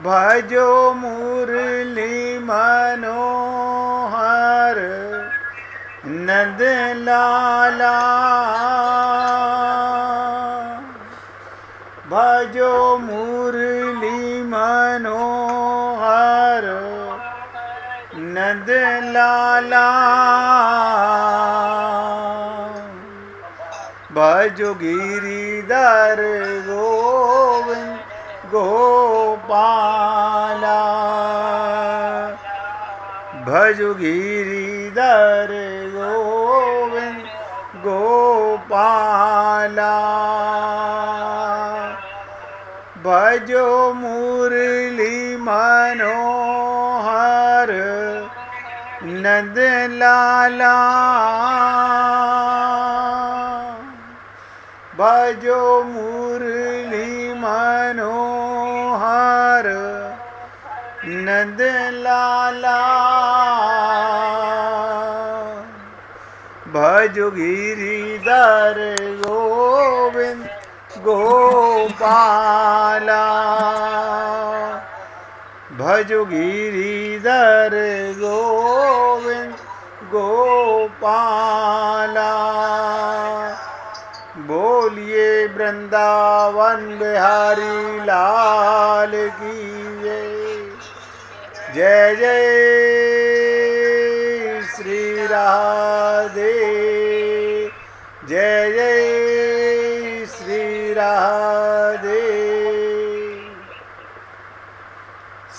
भजो मुरली मनोहर नंद लाला। भजो मुरली मनोहर नंद लाला। भजो गिरिधर गोविंद गोपाला। भजो गिरिधर गोविंद गोपाला। भजो मुरली मनोहर नंद लाला। भजो मुरली मनोहर नंद लाला। भजो गिरिधर गोविंद गोपाला। भजो गिरिधर गोविंद गोपाला। बोलिए वृंदावन बिहारी लाल की जय। जय श्री राधे। जय जय श्री राधे।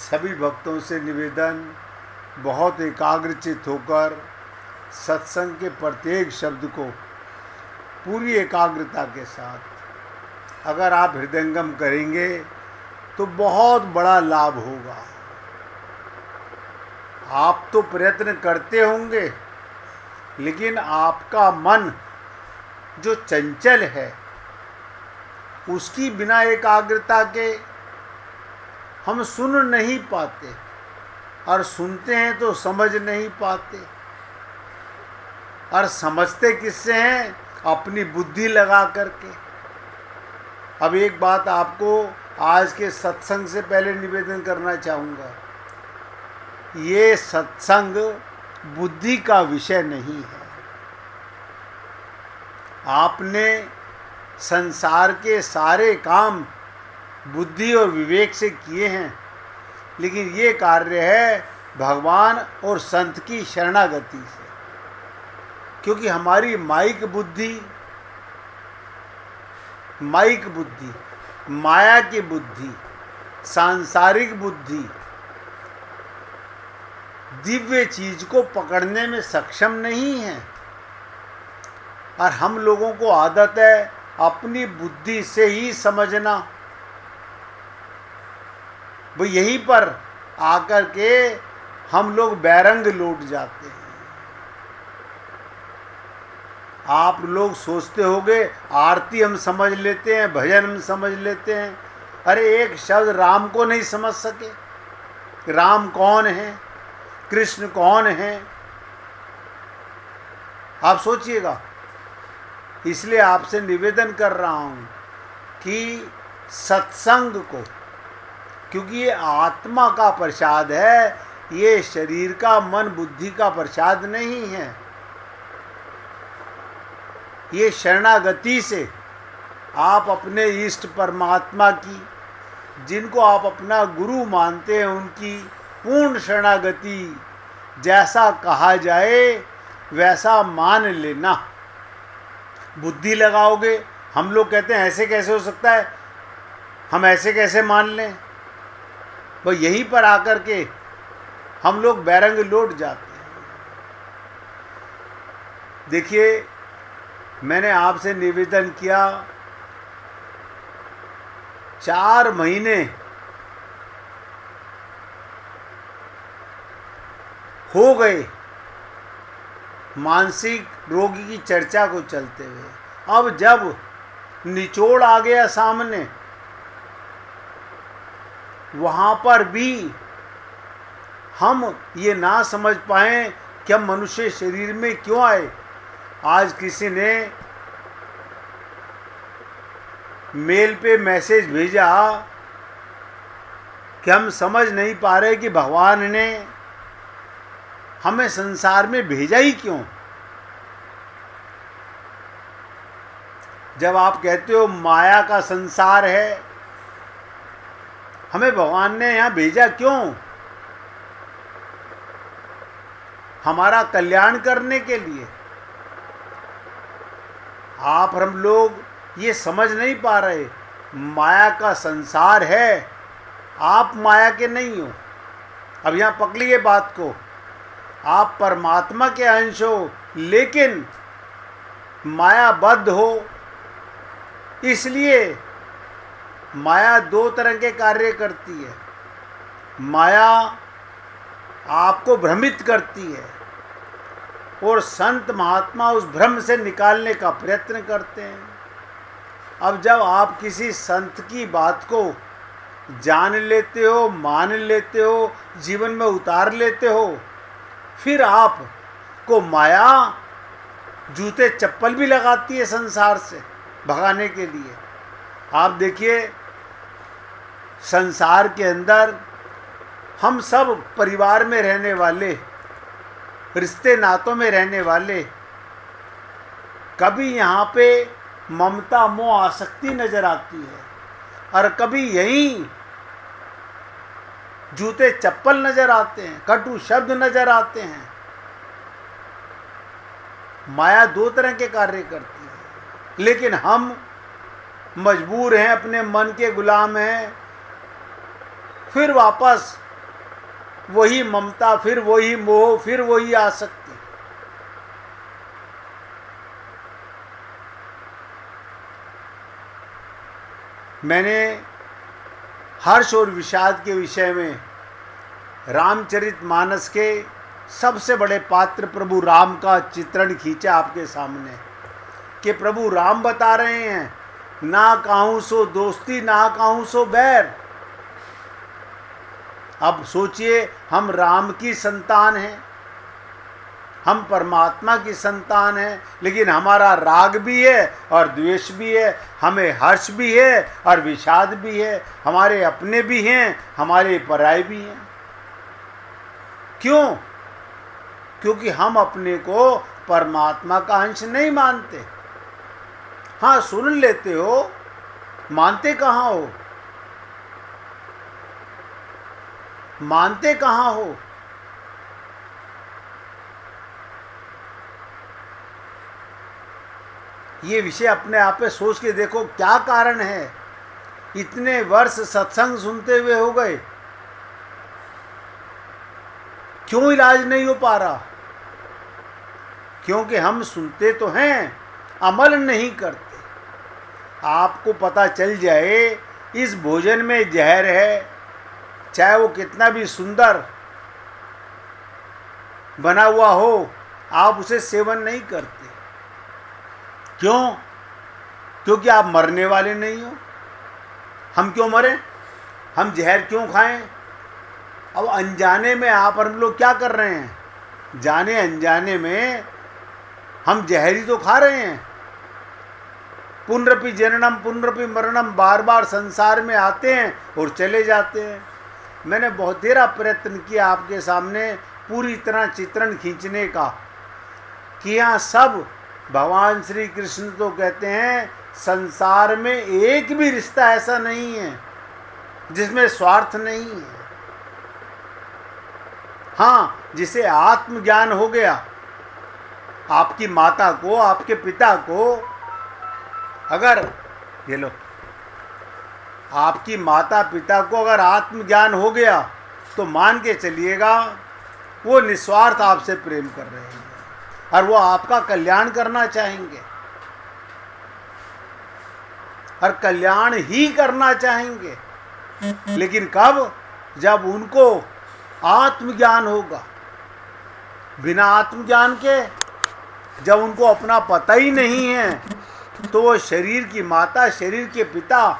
सभी भक्तों से निवेदन, बहुत एकाग्रचित होकर सत्संग के प्रत्येक शब्द को पूरी एकाग्रता के साथ अगर आप हृदयंगम करेंगे तो बहुत बड़ा लाभ होगा। आप तो प्रयत्न करते होंगे, लेकिन आपका मन जो चंचल है उसकी बिना एकाग्रता के हम सुन नहीं पाते, और सुनते हैं तो समझ नहीं पाते। और समझते किससे हैं? अपनी बुद्धि लगा करके। अब एक बात आपको आज के सत्संग से पहले निवेदन करना चाहूँगा, ये सत्संग बुद्धि का विषय नहीं है। आपने संसार के सारे काम बुद्धि और विवेक से किए हैं, लेकिन ये कार्य है भगवान और संत की शरणागति से। क्योंकि हमारी माइक बुद्धि, माया की बुद्धि, सांसारिक बुद्धि दिव्य चीज को पकड़ने में सक्षम नहीं है। और हम लोगों को आदत है अपनी बुद्धि से ही समझना। वो यहीं पर आकर के हम लोग बैरंग लौट जाते हैं। आप लोग सोचते होंगे आरती हम समझ लेते हैं, भजन हम समझ लेते हैं। अरे एक शब्द राम को नहीं समझ सके। राम कौन है, कृष्ण कौन है, आप सोचिएगा। इसलिए आपसे निवेदन कर रहा हूँ कि सत्संग को, क्योंकि ये आत्मा का प्रसाद है, ये शरीर का, मन बुद्धि का प्रसाद नहीं है। ये शरणागति से आप अपने इष्ट परमात्मा की, जिनको आप अपना गुरु मानते हैं, उनकी पूर्ण शरणागति जैसा कहा जाए वैसा मान लेना। बुद्धि लगाओगे, हम लोग कहते हैं ऐसे कैसे हो सकता है, हम ऐसे कैसे मान लें। वो यहीं पर आकर के हम लोग बैरंग लौट जाते हैं। देखिए, मैंने आपसे निवेदन किया, 4 महीने हो गए मानसिक रोगी की चर्चा को चलते हुए। अब जब निचोड़ आ गया सामने, वहाँ पर भी हम ये ना समझ पाए कि हम मनुष्य शरीर में क्यों आए। आज किसी ने मेल पे मैसेज भेजा कि हम समझ नहीं पा रहे कि भगवान ने हमें संसार में भेजा ही क्यों। जब आप कहते हो माया का संसार है, हमें भगवान ने यहाँ भेजा क्यों? हमारा कल्याण करने के लिए। आप और हम लोग ये समझ नहीं पा रहे, माया का संसार है, आप माया के नहीं हो। अब यहाँ पकड़िए बात को, आप परमात्मा के अंश हो लेकिन मायाबद्ध हो। इसलिए माया दो तरह के कार्य करती है। माया आपको भ्रमित करती है और संत महात्मा उस भ्रम से निकालने का प्रयत्न करते हैं। अब जब आप किसी संत की बात को जान लेते हो, मान लेते हो, जीवन में उतार लेते हो, फिर आपको माया जूते चप्पल भी लगाती है संसार से भगाने के लिए। आप देखिए, संसार के अंदर हम सब परिवार में रहने वाले, रिश्ते नातों में रहने वाले, कभी यहाँ पे ममता मोह आसक्ति नजर आती है और कभी यहीं जूते चप्पल नजर आते हैं, कटु शब्द नजर आते हैं। माया दो तरह के कार्य करती है, लेकिन हम मजबूर हैं, अपने मन के गुलाम हैं। फिर वापस वही ममता, फिर वही मोह, फिर वही आसक्ति। मैंने हर्ष और विषाद के विषय में रामचरितमानस के सबसे बड़े पात्र प्रभु राम का चित्रण खींचा आपके सामने कि प्रभु राम बता रहे हैं, ना काहूं सो दोस्ती, ना काहूं सो बैर। अब सोचिए, हम राम की संतान हैं, हम परमात्मा की संतान हैं, लेकिन हमारा राग भी है और द्वेष भी है, हमें हर्ष भी है और विषाद भी है, हमारे अपने भी हैं, हमारे पराये भी हैं। क्यों? क्योंकि हम अपने को परमात्मा का अंश नहीं मानते। हाँ, सुन लेते हो, मानते कहाँ हो? मानते कहाँ हो? ये विषय अपने आप पे सोच के देखो, क्या कारण है? इतने वर्ष सत्संग सुनते हुए हो गए, क्यों इलाज नहीं हो पा रहा? क्योंकि हम सुनते तो हैं, अमल नहीं करते। आपको पता चल जाए इस भोजन में जहर है, चाहे वो कितना भी सुंदर बना हुआ हो, आप उसे सेवन नहीं करते। क्यों? क्योंकि आप मरने वाले नहीं हो। हम क्यों मरें? हम जहर क्यों खाएं? अब अनजाने में आप और हम लोग क्या कर रहे हैं? जाने अनजाने में हम जहर ही तो खा रहे हैं। पुनरपि जननम पुनरपि मरणम, बार बार संसार में आते हैं और चले जाते हैं। मैंने बहुत देर प्रयत्न किया आपके सामने पूरी तरह चित्रण खींचने का कि यहाँ सब भगवान श्री कृष्ण तो कहते हैं संसार में एक भी रिश्ता ऐसा नहीं है जिसमें स्वार्थ नहीं है। हाँ, जिसे आत्मज्ञान हो गया, आपकी माता को, आपके पिता को, अगर ये लो, आपकी माता पिता को अगर आत्मज्ञान हो गया तो मान के चलिएगा वो निस्वार्थ आपसे प्रेम कर रहे हैं और वो आपका कल्याण करना चाहेंगे और कल्याण ही करना चाहेंगे। लेकिन कब? जब उनको आत्मज्ञान होगा। बिना आत्मज्ञान के, जब उनको अपना पता ही नहीं है, तो वो शरीर की माता, शरीर के पिता,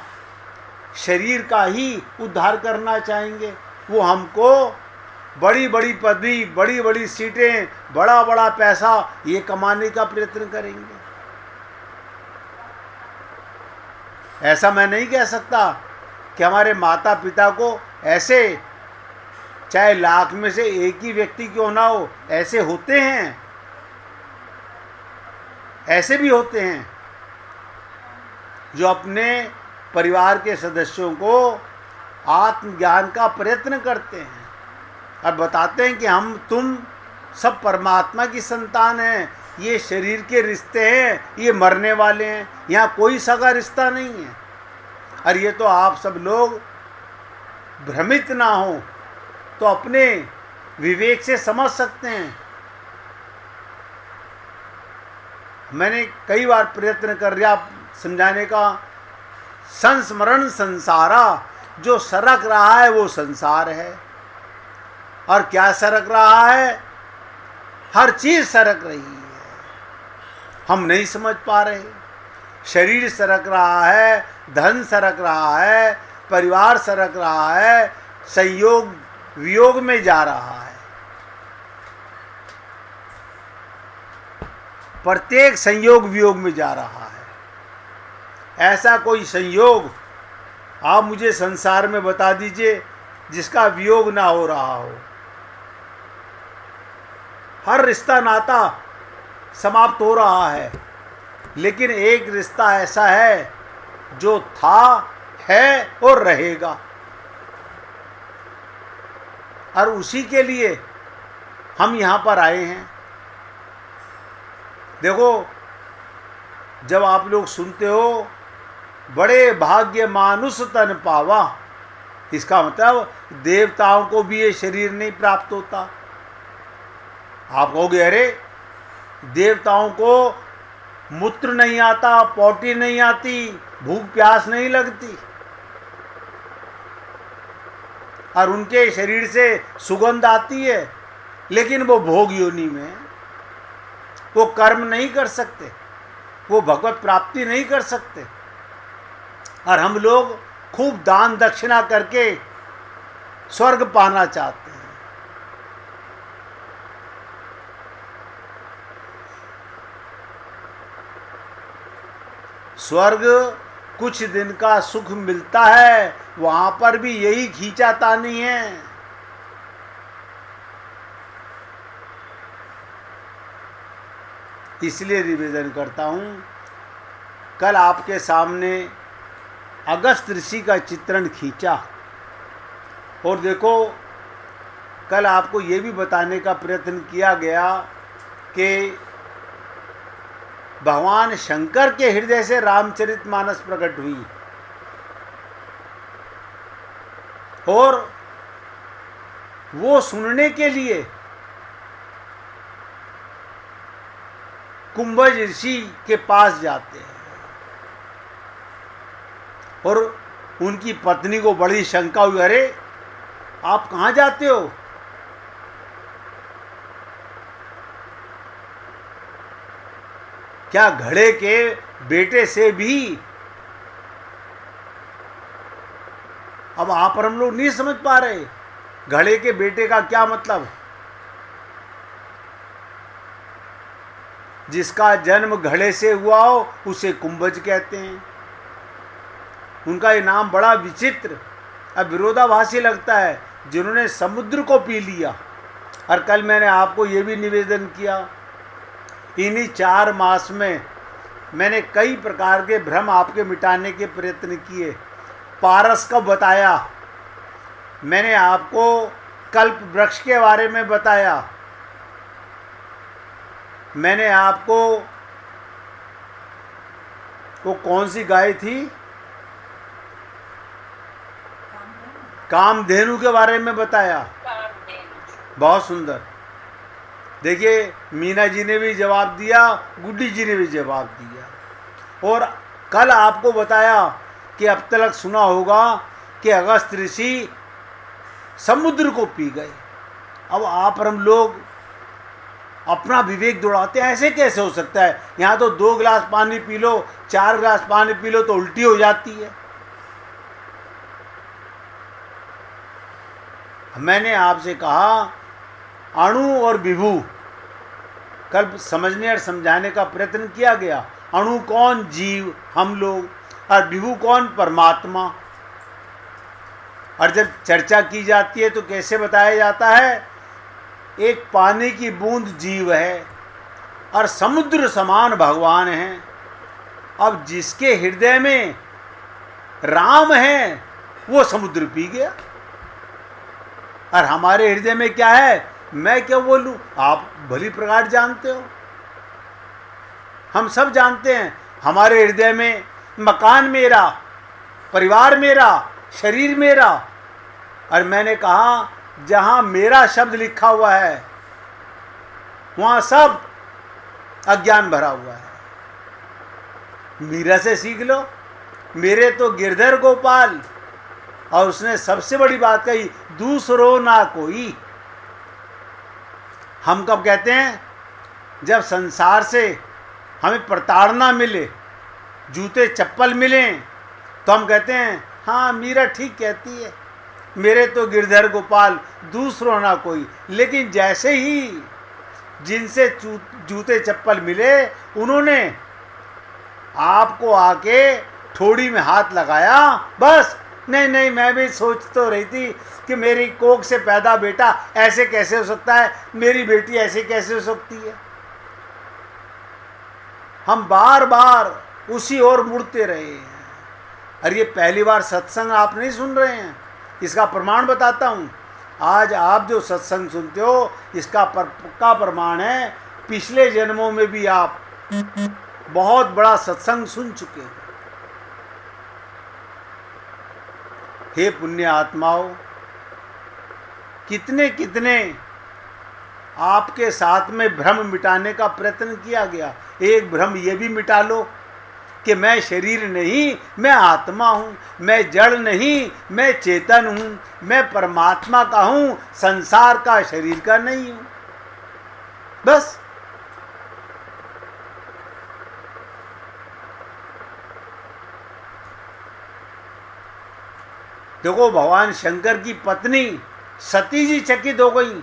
शरीर का ही उद्धार करना चाहेंगे। वो हमको बड़ी बड़ी पदवी, बड़ी बड़ी सीटें, बड़ा बड़ा पैसा ये कमाने का प्रयत्न करेंगे। ऐसा मैं नहीं कह सकता कि हमारे माता पिता को ऐसे, चाहे लाख में से एक ही व्यक्ति क्यों ना हो, ऐसे होते हैं, ऐसे भी होते हैं जो अपने परिवार के सदस्यों को आत्मज्ञान का प्रयत्न करते हैं और बताते हैं कि हम तुम सब परमात्मा की संतान हैं, ये शरीर के रिश्ते हैं, ये मरने वाले हैं, यहाँ कोई सगा रिश्ता नहीं है। और ये तो आप सब लोग भ्रमित ना हो तो अपने विवेक से समझ सकते हैं। मैंने कई बार प्रयत्न कर दिया समझाने का, संस्मरण संसारा, जो सरक रहा है वो संसार है। और क्या सरक रहा है? हर चीज सरक रही है, हम नहीं समझ पा रहे। शरीर सरक रहा है, धन सरक रहा है, परिवार सरक रहा है, संयोग वियोग में जा रहा है। प्रत्येक संयोग वियोग में जा रहा है। ऐसा कोई संयोग आप मुझे संसार में बता दीजिए जिसका वियोग ना हो रहा हो। हर रिश्ता नाता समाप्त हो रहा है, लेकिन एक रिश्ता ऐसा है जो था, है और रहेगा। और उसी के लिए हम यहाँ पर आए हैं। देखो, जब आप लोग सुनते हो बड़े भाग्य मानुष तन पावा, इसका मतलब देवताओं को भी ये शरीर नहीं प्राप्त होता। आप कहोगे अरे देवताओं को मूत्र नहीं आता, पौटी नहीं आती, भूख प्यास नहीं लगती, और उनके शरीर से सुगंध आती है, लेकिन वो भोग योनि में वो कर्म नहीं कर सकते, वो भगवत प्राप्ति नहीं कर सकते। और हम लोग खूब दान दक्षिणा करके स्वर्ग पाना चाहते हैं। स्वर्ग कुछ दिन का सुख मिलता है, वहां पर भी यही खींचातानी है। इसलिए निवेदन करता हूं, कल आपके सामने अगस्त ऋषि का चित्रण खींचा, और देखो कल आपको ये भी बताने का प्रयत्न किया गया कि भगवान शंकर के हृदय से रामचरितमानस प्रकट हुई, और वो सुनने के लिए कुंभज ऋषि के पास जाते हैं। और उनकी पत्नी को बड़ी शंका हुई, अरे आप कहाँ जाते हो? क्या घड़े के बेटे से भी? अब वहां पर हम लोग नहीं समझ पा रहे घड़े के बेटे का क्या मतलब। जिसका जन्म घड़े से हुआ हो उसे कुंभज कहते हैं। उनका ये नाम बड़ा विचित्र, अब विरोधाभासी लगता है, जिन्होंने समुद्र को पी लिया। और कल मैंने आपको ये भी निवेदन किया, इन्हीं 4 मास में मैंने कई प्रकार के भ्रम आपके मिटाने के प्रयत्न किए। पारस का बताया, मैंने आपको कल्प वृक्ष के बारे में बताया, मैंने आपको वो कौन सी गाय थी, कामधेनु के बारे में बताया। बहुत सुंदर। देखिए, मीना जी ने भी जवाब दिया, गुड्डी जी ने भी जवाब दिया। और कल आपको बताया कि अब तक सुना होगा कि अगस्त ऋषि समुद्र को पी गए। अब आप और हम लोग अपना विवेक दौड़ाते हैं, ऐसे कैसे हो सकता है? यहाँ तो 2 गिलास पानी पी लो, 4 गिलास पानी पी लो तो उल्टी हो जाती है। मैंने आपसे कहा अणु और विभु, कल समझने और समझाने का प्रयत्न किया गया। अणु कौन? जीव, हम लोग। और विभु कौन? परमात्मा। और जब चर्चा की जाती है तो कैसे बताया जाता है? एक पानी की बूंद जीव है और समुद्र समान भगवान है। अब जिसके हृदय में राम है वो समुद्र पी गया, और हमारे हृदय में क्या है? मैं क्या बोलूं, आप भली प्रकार जानते हो, हम सब जानते हैं। हमारे हृदय में मकान मेरा, परिवार मेरा, शरीर मेरा। और मैंने कहा जहां मेरा शब्द लिखा हुआ है वहां सब अज्ञान भरा हुआ है। मीरा से सीख लो, मेरे तो गिरधर गोपाल। और उसने सबसे बड़ी बात कही, दूसरो ना कोई। हम कब कहते हैं? जब संसार से हमें प्रताड़ना मिले, जूते चप्पल मिलें, तो हम कहते हैं हाँ मीरा ठीक कहती है, मेरे तो गिरधर गोपाल, दूसरों ना कोई। लेकिन जैसे ही जिनसे जूते चप्पल मिले उन्होंने आपको आके ठोड़ी में हाथ लगाया, बस नहीं नहीं मैं भी सोच तो रही थी कि मेरी कोख से पैदा बेटा ऐसे कैसे हो सकता है, मेरी बेटी ऐसे कैसे हो सकती है। हम बार बार उसी ओर मुड़ते रहे हैं। और ये पहली बार सत्संग आप नहीं सुन रहे हैं, इसका प्रमाण बताता हूँ। आज आप जो सत्संग सुनते हो इसका पक्का प्रमाण है पिछले जन्मों में भी आप बहुत बड़ा सत्संग सुन चुके हैं। हे पुण्य आत्माओं, कितने कितने आपके साथ में भ्रम मिटाने का प्रयत्न किया गया। एक भ्रम ये भी मिटा लो कि मैं शरीर नहीं, मैं आत्मा हूँ, मैं जड़ नहीं, मैं चेतन हूँ, मैं परमात्मा का हूँ, संसार का, शरीर का नहीं हूँ। बस देखो, भगवान शंकर की पत्नी सती जी चकित हो गई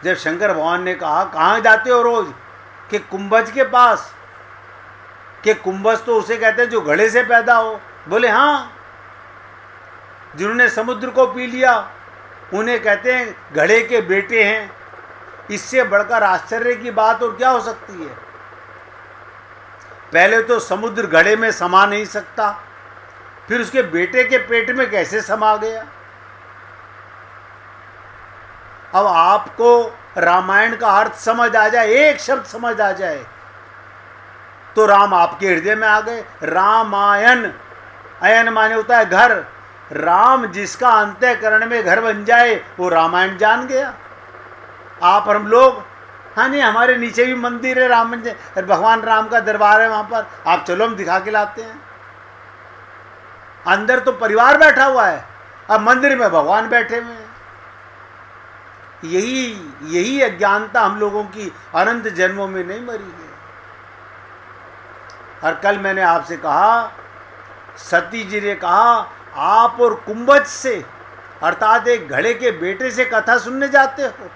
जब शंकर भगवान ने कहा कहाँ जाते हो रोज? कि कुंभज के पास। कि कुंभज तो उसे कहते हैं जो घड़े से पैदा हो। बोले हाँ, जिन्होंने समुद्र को पी लिया उन्हें कहते हैं घड़े के बेटे हैं। इससे बढ़कर आश्चर्य की बात और क्या हो सकती है? पहले तो समुद्र घड़े में समा नहीं सकता, फिर उसके बेटे के पेट में कैसे समा गया? अब आपको रामायण का अर्थ समझ आ जाए, एक शब्द समझ आ जाए तो राम आपके हृदय में आ गए। रामायण, अयन माने होता है घर। राम जिसका अंतःकरण में घर बन जाए वो रामायण जान गया। आप और हम लोग, हाँ नहीं हमारे नीचे भी मंदिर है राम मंदिर, भगवान राम का दरबार है वहाँ पर, आप चलो हम दिखा के लाते हैं। अंदर तो परिवार बैठा हुआ है, अब मंदिर में भगवान बैठे हुए हैं। यही अज्ञानता हम लोगों की अनंत जन्मों में नहीं मरी है। और कल मैंने आपसे कहा, सती जी ने कहा आप और कुंभज से, अर्थात एक घड़े के बेटे से कथा सुनने जाते हो।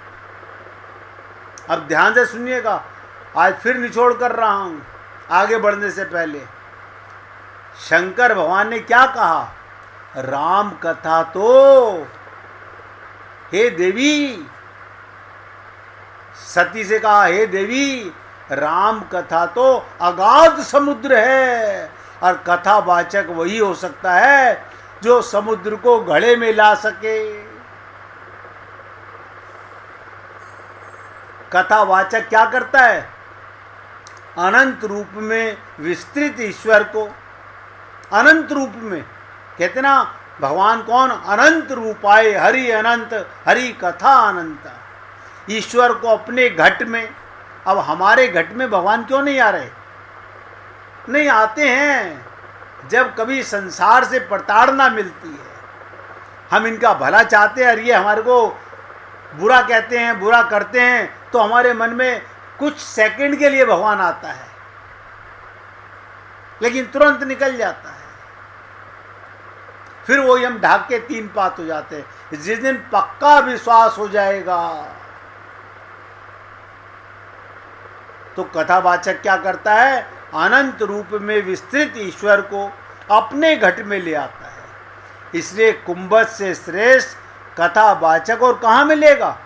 अब ध्यान से सुनिएगा, आज फिर निचोड़ कर रहा हूं आगे बढ़ने से पहले। शंकर भगवान ने क्या कहा? राम कथा तो, हे देवी, सती से कहा हे देवी, राम कथा तो अगाध समुद्र है, और कथावाचक वही हो सकता है जो समुद्र को घड़े में ला सके। कथावाचक क्या करता है? अनंत रूप में विस्तृत ईश्वर को, अनंत रूप में कहते ना, भगवान कौन? अनंत रूप आए, हरि अनंत, हरि कथा अनंत। ईश्वर को अपने घट में। अब हमारे घट में भगवान क्यों नहीं आ रहे? नहीं आते हैं जब कभी संसार से प्रताड़ना मिलती है, हम इनका भला चाहते हैं और ये हमारे को बुरा कहते हैं, बुरा करते हैं, तो हमारे मन में कुछ सेकंड के लिए भगवान आता है, लेकिन तुरंत निकल जाता है। फिर वही हम ढाक के तीन पात हो जाते हैं। जिस दिन पक्का विश्वास हो जाएगा तो कथावाचक क्या करता है? अनंत रूप में विस्तृत ईश्वर को अपने घट में ले आता है। इसलिए कुंभज से श्रेष्ठ कथावाचक और कहाँ मिलेगा?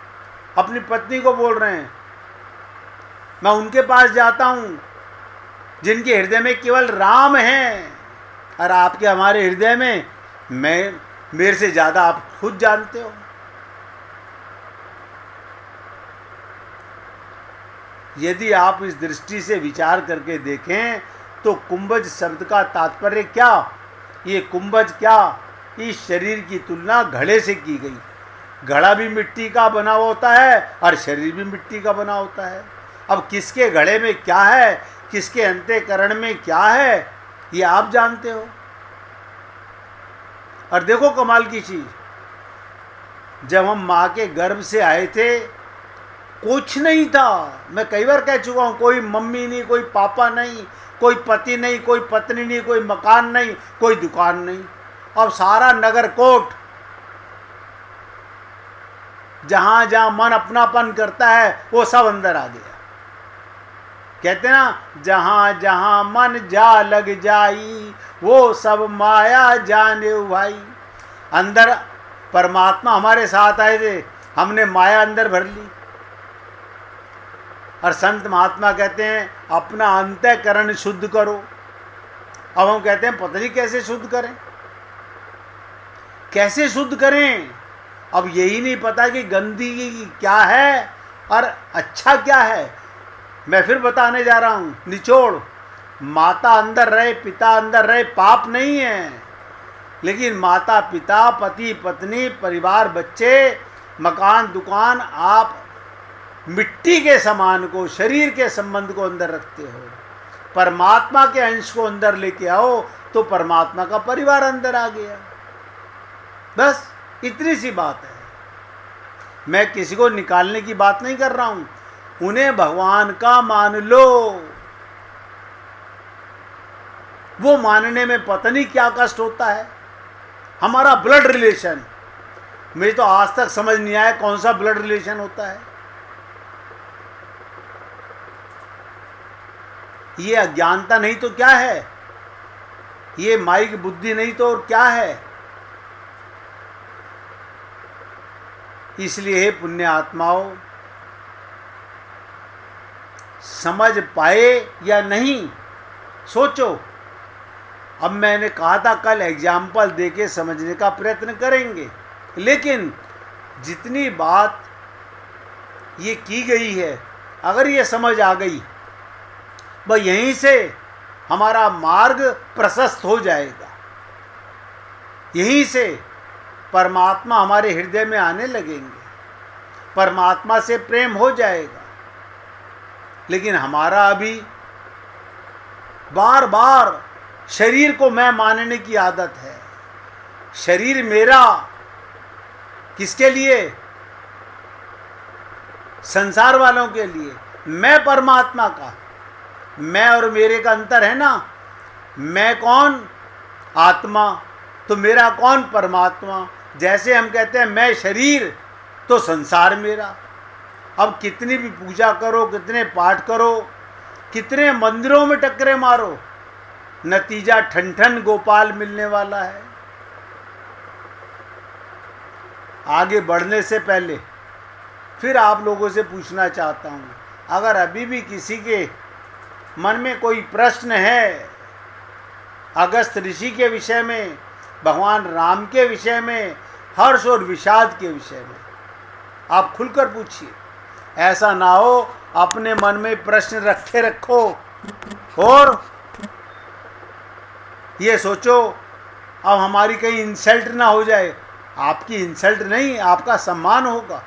अपनी पत्नी को बोल रहे हैं, मैं उनके पास जाता हूँ जिनके हृदय में केवल राम है, और आपके हमारे हृदय में मेरे से ज़्यादा आप खुद जानते हो। यदि आप इस दृष्टि से विचार करके देखें तो कुंभज शब्द का तात्पर्य क्या? ये कुंभज क्या? इस शरीर की तुलना घड़े से की गई। घड़ा भी मिट्टी का बना होता है और शरीर भी मिट्टी का बना होता है। अब किसके घड़े में क्या है, किसके अंतःकरण में क्या है, ये आप जानते हो। और देखो कमाल की चीज, जब हम माँ के गर्भ से आए थे कुछ नहीं था। मैं कई बार कह चुका हूँ, कोई मम्मी नहीं, कोई पापा नहीं, कोई पति नहीं, कोई पत्नी नहीं, कोई मकान नहीं, कोई दुकान नहीं। अब सारा नगर कोट, जहां जहां मन अपनापन करता है वो सब अंदर आ गया। कहते ना, जहां जहां मन जा लग जाई वो सब माया जाने भाई। अंदर परमात्मा हमारे साथ आए थे, हमने माया अंदर भर ली। और संत महात्मा कहते हैं अपना अंतःकरण शुद्ध करो। अब हम कहते हैं पता नहीं कैसे शुद्ध करें, कैसे शुद्ध करें। अब यही नहीं पता कि गंदगी क्या है और अच्छा क्या है। मैं फिर बताने जा रहा हूँ निचोड़। माता अंदर रहे, पिता अंदर रहे, पाप नहीं है। लेकिन माता पिता, पति पत्नी, परिवार, बच्चे, मकान, दुकान, आप मिट्टी के समान को, शरीर के संबंध को अंदर रखते हो। परमात्मा के अंश को अंदर लेके आओ तो परमात्मा का परिवार अंदर आ गया। बस इतनी सी बात है। मैं किसी को निकालने की बात नहीं कर रहा हूं, उन्हें भगवान का मान लो। वो मानने में पता नहीं क्या कष्ट होता है। हमारा ब्लड रिलेशन, मुझे तो आज तक समझ नहीं आया कौन सा ब्लड रिलेशन होता है। ये अज्ञानता नहीं तो क्या है? ये माइक बुद्धि नहीं तो और क्या है? इसलिए हे पुण्य आत्माओं, समझ पाए या नहीं सोचो। अब मैंने कहा था कल एग्जाम्पल देके समझने का प्रयत्न करेंगे, लेकिन जितनी बात ये की गई है अगर ये समझ आ गई, वह यहीं से हमारा मार्ग प्रशस्त हो जाएगा। यहीं से परमात्मा हमारे हृदय में आने लगेंगे, परमात्मा से प्रेम हो जाएगा। लेकिन हमारा अभी बार बार शरीर को मैं मानने की आदत है। शरीर मेरा किसके लिए? संसार वालों के लिए। मैं परमात्मा का। मैं और मेरे का अंतर है ना। मैं कौन? आत्मा। तो मेरा कौन? परमात्मा। जैसे हम कहते हैं मैं शरीर, तो संसार मेरा। अब कितनी भी पूजा करो, कितने पाठ करो, कितने मंदिरों में टक्करे मारो, नतीजा ठन ठन गोपाल मिलने वाला है। आगे बढ़ने से पहले फिर आप लोगों से पूछना चाहता हूँ, अगर अभी भी किसी के मन में कोई प्रश्न है अगस्त ऋषि के विषय में, भगवान राम के विषय में, हर्ष और विषाद के विषय में, आप खुलकर पूछिए। ऐसा ना हो अपने मन में प्रश्न रखे रखो और ये सोचो अब हमारी कहीं इंसल्ट ना हो जाए। आपकी इंसल्ट नहीं, आपका सम्मान होगा।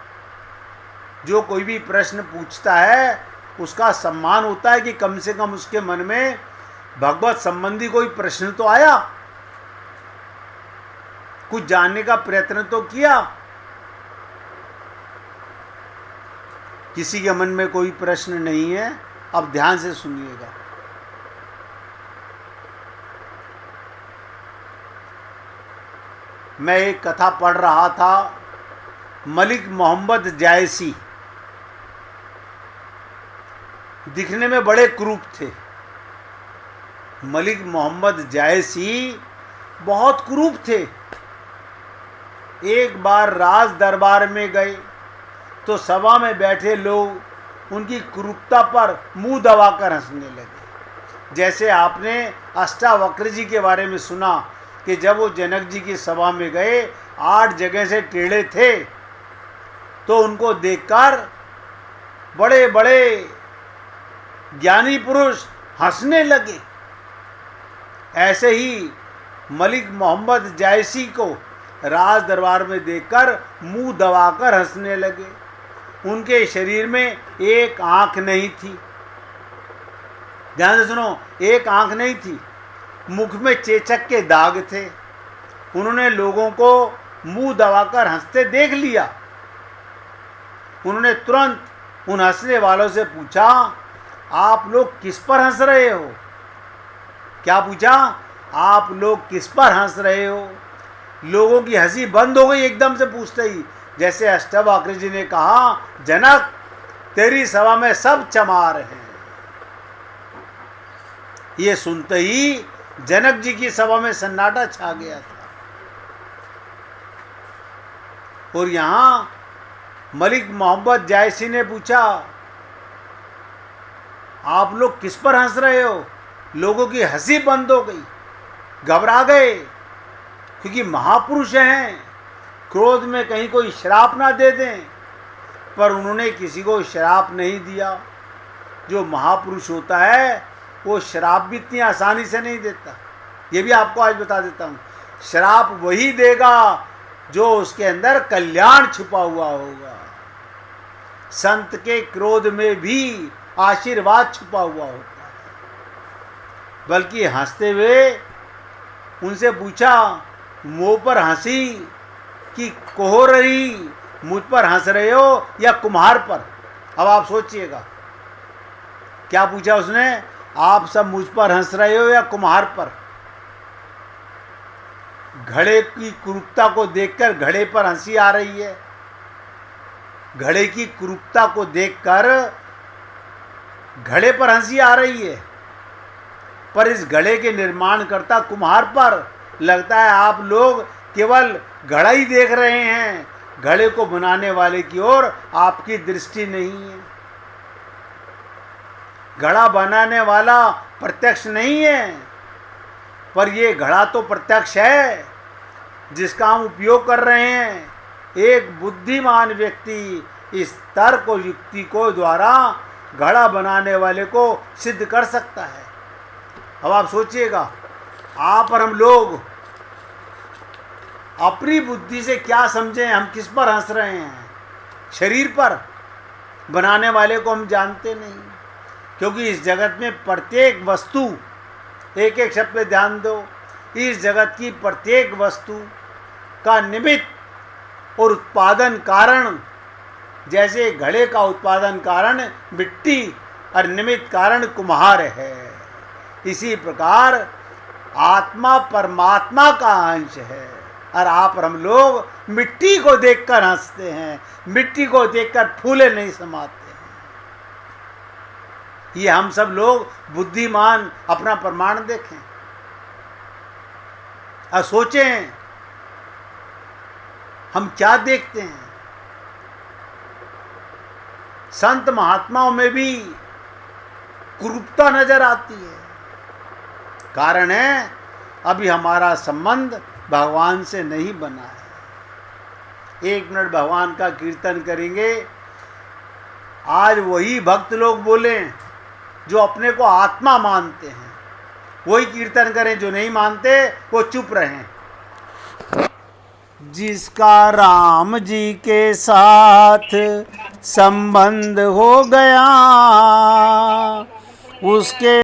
जो कोई भी प्रश्न पूछता है उसका सम्मान होता है कि कम से कम उसके मन में भगवत संबंधी कोई प्रश्न तो आया, कुछ जानने का प्रयत्न तो किया। किसी के मन में कोई प्रश्न नहीं है। अब ध्यान से सुनिएगा। मैं एक कथा पढ़ रहा था, मलिक मोहम्मद जायसी। दिखने में बड़े क्रूप थे, मलिक मोहम्मद जायसी बहुत कुरूप थे। एक बार राज दरबार में गए तो सभा में बैठे लोग उनकी कुरूपता पर मुंह दबाकर हंसने लगे। जैसे आपने अष्टावक्र जी के बारे में सुना कि जब वो जनक जी की सभा में गए 8 जगह से टेढ़े थे तो उनको देखकर बड़े बड़े ज्ञानी पुरुष हंसने लगे। ऐसे ही मलिक मोहम्मद जायसी को राज दरबार में देखकर मुंह दबाकर हंसने लगे। उनके शरीर में एक आंख नहीं थी, ध्यान से सुनो, एक आंख नहीं थी। मुख में चेचक के दाग थे। उन्होंने लोगों को मुंह दबाकर हंसते देख लिया। उन्होंने तुरंत उन हंसने वालों से पूछा, आप लोग किस पर हंस रहे हो? क्या पूछा? आप लोग किस पर हंस रहे हो? लोगों की हंसी बंद हो गई एकदम से पूछते ही। जैसे अष्टावक्र जी ने कहा, जनक तेरी सभा में सब चमार हैं। ये सुनते ही जनक जी की सभा में सन्नाटा छा गया था। और यहां मलिक मोहम्मद जायसी ने पूछा, आप लोग किस पर हंस रहे हो? लोगों की हंसी बंद हो गई, घबरा गए, क्योंकि महापुरुष हैं, क्रोध में कहीं कोई श्राप ना दे दें। पर उन्होंने किसी को श्राप नहीं दिया। जो महापुरुष होता है वो श्राप भी इतनी आसानी से नहीं देता। ये भी आपको आज बता देता हूँ। श्राप वही देगा जो उसके अंदर कल्याण छुपा हुआ होगा। संत के क्रोध में भी आशीर्वाद छुपा हुआ होता है। बल्कि हंसते हुए उनसे पूछा, मुंह पर हंसी कि कोह रही, मुझ पर हंस रहे हो या कुम्हार पर? अब आप सोचिएगा, क्या पूछा उसने? आप सब मुझ पर हंस रहे हो या कुम्हार पर? घड़े की कुरूपता को देखकर घड़े पर हंसी आ रही है। घड़े की कुरूपता को देखकर घड़े पर हंसी आ रही है, पर इस घड़े के निर्माणकर्ता कुम्हार पर लगता है आप लोग केवल घड़ा ही देख रहे हैं, घड़े को बनाने वाले की ओर आपकी दृष्टि नहीं है। घड़ा बनाने वाला प्रत्यक्ष नहीं है, पर ये घड़ा तो प्रत्यक्ष है जिसका हम उपयोग कर रहे हैं। एक बुद्धिमान व्यक्ति इस तर्क और युक्ति को द्वारा घड़ा बनाने वाले को सिद्ध कर सकता है। अब आप सोचिएगा, आप और हम लोग अपनी बुद्धि से क्या समझें, हम किस पर हंस रहे हैं? शरीर पर? बनाने वाले को हम जानते नहीं, क्योंकि इस जगत में प्रत्येक वस्तु, एक एक शब्द पे ध्यान दो, इस जगत की प्रत्येक वस्तु का निमित्त और उत्पादन कारण, जैसे घड़े का उत्पादन कारण मिट्टी और निमित्त कारण कुम्हार है, इसी प्रकार आत्मा परमात्मा का अंश है। और आप और हम लोग मिट्टी को देखकर हंसते हैं, मिट्टी को देखकर फूले नहीं समाते हैं। ये हम सब लोग बुद्धिमान अपना प्रमाण देखें और सोचें हम क्या देखते हैं। संत महात्माओं में भी कुरूपता नजर आती है। कारण है अभी हमारा संबंध भगवान से नहीं बना है। 1 मिनट भगवान का कीर्तन करेंगे। आज वही भक्त लोग बोले जो अपने को आत्मा मानते हैं, वही कीर्तन करें। जो नहीं मानते वो चुप रहें। जिसका राम जी के साथ संबंध हो गया, उसके